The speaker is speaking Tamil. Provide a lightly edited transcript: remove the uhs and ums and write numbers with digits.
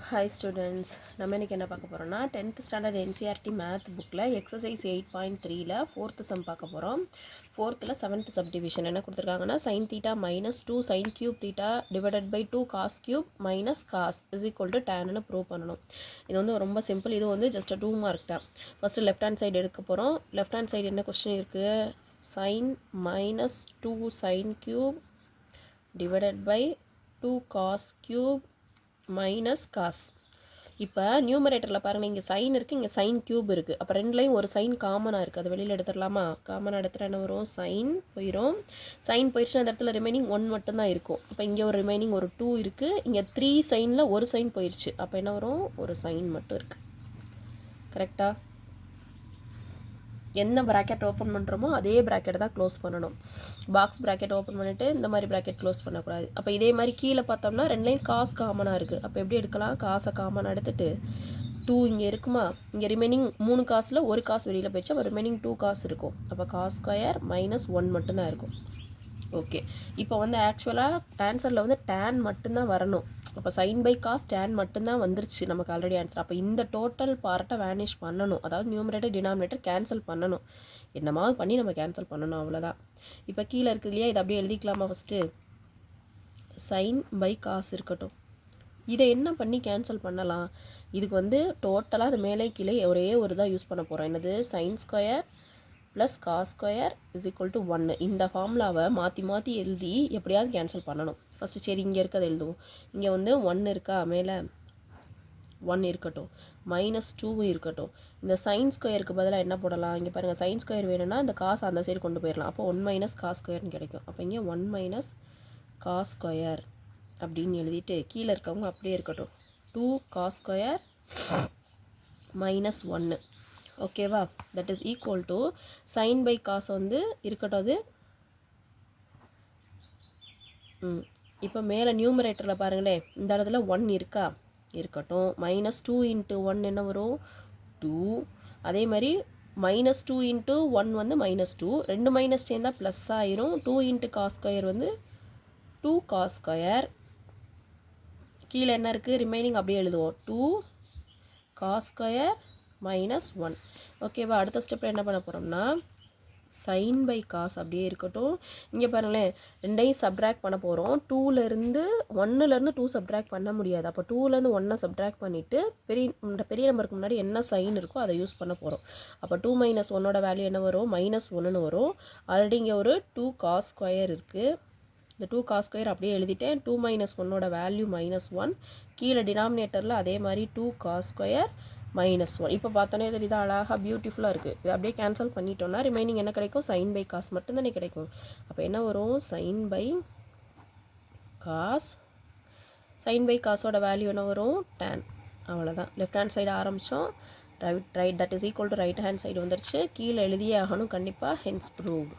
Hi students, நம்ம இன்னைக்கு என்ன பார்க்க போறோம்னா 10th ஸ்டாண்டர்ட் NCERT மேத் புக்கில் எக்ஸசைஸ் 8.3ல 4th சம் பார்க்க போகிறோம். 4th 7th சப்டிவிஷன் என்ன கொடுத்துருக்காங்கன்னா sin theta minus 2 sin cube theta divided by 2 cos cube minus cos is equal to tan prove பண்ணணும். இது வந்து ரொம்ப சிம்பிள். இது வந்து ஜஸ்ட் 2 மார்க் தான். ஃபஸ்ட்டு லெஃப்ட் ஹேண்ட் சைடு எடுக்க போகிறோம். லெஃப்ட் ஹேண்ட் சைடு என்ன கொஸ்டின் இருக்குது? sin minus 2 sin cube divided by 2 cos cube minus cos. இப்போ நியூமரேட்டரில் பாருங்கள், இங்கே சைன் இருக்குது, இங்கே சைன் க்யூப் இருக்குது. அப்போ ரெண்டுலேயும் ஒரு சைன் காமனாக இருக்குது. அது வெளியில் எடுத்துடலாமா? காமனாக எடுத்துகிட்டு என்ன வரும்? சைன் போயிடும். சைன் போயிடுச்சுன்னா அந்த இடத்துல ரிமைனிங் 1 மட்டும்தான் இருக்கும். அப்போ இங்கே ஒரு ரிமைனிங் ஒரு 2 இருக்குது. இங்கே 3 சைனில் ஒரு சைன் போயிடுச்சு. அப்போ என்ன வரும்? ஒரு சைன் மட்டும் இருக்குது. கரெக்டாக? என்ன ப்ராக்கெட் ஓப்பன் பண்ணுறோமோ அதே ப்ராக்கெட் தான் க்ளோஸ் பண்ணணும். பாக்ஸ் ப்ராக்கெட் ஓப்பன் பண்ணிவிட்டு இந்த மாதிரி ப்ராக்கெட் க்ளோஸ் பண்ணக்கூடாது. அப்போ இதே மாதிரி கீழே பார்த்தோம்னா ரெண்டுலேயும் காசு காமனாக இருக்குது. அப்போ எப்படி எடுக்கலாம்? காசை காமனாக எடுத்துகிட்டு 2 இங்கே இருக்குமா, இங்கே ரிமைனிங் 3 காசில் ஒரு காசு வெளியில் போயிடுச்சு. அப்போ ரிமைனிங் 2 காசு இருக்கும். அப்போ காஸ் ஸ்கொயர் மைனஸ் 1 மட்டும்தான் இருக்கும். ஓகே, இப்போ வந்து ஆக்சுவலாக ஆன்சரில் வந்து டேன் மட்டும்தான் வரணும். அப்போ சைன் பை காஸ் டேன் மட்டும்தான் வந்துருச்சு நமக்கு ஆல்ரெடி ஆன்சர். அப்போ இந்த டோட்டல் பார்ட்டை வேனிஷ் பண்ணணும். அதாவது நியூமரேட்டர் டினாமினேட்டர் கேன்சல் பண்ணணும். என்னமாவது பண்ணி நம்ம கேன்சல் பண்ணணும், அவ்வளோதான். இப்போ கீழே இருக்குது இல்லையா, இதை அப்படியே எழுதிக்கலாமா? ஃபஸ்ட்டு சைன் பை காஸ் இருக்கட்டும். இதை என்ன பண்ணி கேன்சல் பண்ணலாம்? இதுக்கு வந்து டோட்டலாக அது மேலே கீழே ஒரே ஒரு தான் யூஸ் பண்ண போகிறோம். என்னது? Sine square plus cos square is equal to 1. இந்த ஃபார்முலாவை மாற்றி எழுதி எப்படியாவது கேன்சல் பண்ணணும். ஃபஸ்ட்டு சரி, இங்கே இருக்கிறது எழுதுவோம். இங்கே வந்து 1 இருக்கா, மேலே 1 இருக்கட்டும், மைனஸ் 2 இருக்கட்டும். இந்த சைன் ஸ்கொயருக்கு பதிலாக என்ன போடலாம்? இங்கே பாருங்கள், சைன் ஸ்கொயர் வேணும்னா இந்த காசு அந்த சைடு கொண்டு போயிடலாம். அப்போ 1 மைனஸ் காஸ் ஸ்கொயர்னு கிடைக்கும். அப்போ இங்கே 1 மைனஸ் காஸ் ஸ்கொயர் அப்படின்னு எழுதிட்டு கீழே இருக்கவங்க அப்படியே இருக்கட்டும். 2 காஸ் ஸ்கொயர் மைனஸ் 1. ஓகேவா? That is equal to sine by cos வந்து இருக்கட்டும். அது இப்போ மேலே நியூமரேட்டரில் பாருங்களேன், இந்த இடத்துல 1 இருக்கா, இருக்கட்டும். மைனஸ் 2 இன்ட்டு 1 என்ன வரும்? 2. அதே மாதிரி மைனஸ் 2 இன்ட்டு 1 வந்து மைனஸ் 2. ரெண்டு மைனஸ் சேர்ந்தால் ப்ளஸ் ஆயிரும். 2 இன்ட்டு காஸ் ஸ்கொயர் வந்து 2 காஸ் ஸ்கொயர். கீழே என்ன இருக்குது? ரிமைனிங் அப்படியே எழுதுவோம். 2 காஸ் ஸ்கொயர் மைனஸ் 1. ஓகேவா? அடுத்த ஸ்டெப்பில் என்ன பண்ண போகிறோம்னா சைன் பை காஸ் அப்படியே இருக்கட்டும். இங்கே பாருங்களேன், ரெண்டையும் சப்ட்ராக்ட் பண்ண போகிறோம். 1லேருந்து 2 சப்ட்ராக்ட் பண்ண முடியாது. அப்போ 2லேருந்து 1 சப்ட்ராக்ட் பண்ணிவிட்டு பெரிய நம்பருக்கு முன்னாடி என்ன சைன் இருக்கோ அதை யூஸ் பண்ண போகிறோம். அப்போ 2 மைனஸ் 1ஓட வேல்யூ என்ன வரும்? மைனஸ் 1ன்னு வரும். ஆல்ரெடி இங்கே ஒரு 2 காஸ் ஸ்கொயர் இருக்குது. இந்த 2 காஸ் ஸ்கொயர் அப்படியே எழுதிட்டேன். 2 மைனஸ் 1ஓட வேல்யூ மைனஸ் 1. கீழே டினாமினேட்டரில் அதே மாதிரி 2 காஸ் ஸ்கொயர் மைனஸ் 1. இப்போ பார்த்தோன்னே தெரியுது, அழகாக பியூட்டிஃபுல்லாக இருக்குது. இது அப்படியே கேன்சல் பண்ணிட்டோம்னா ரிமைனிங் என்ன கிடைக்கும்? சைன் பை காஸ் மட்டும்தானே கிடைக்கும். அப்போ என்ன வரும்? Sine by cos. Sine by காஸோட வேல்யூ என்ன வரும்? டேன். அவ்வளோதான். லெஃப்ட் ஹேண்ட் சைடு ஆரம்பித்தோம், right that is equal to right hand side வந்துருச்சு. கீழே எழுதியே ஆகணும் கண்டிப்பாக. Hence prove.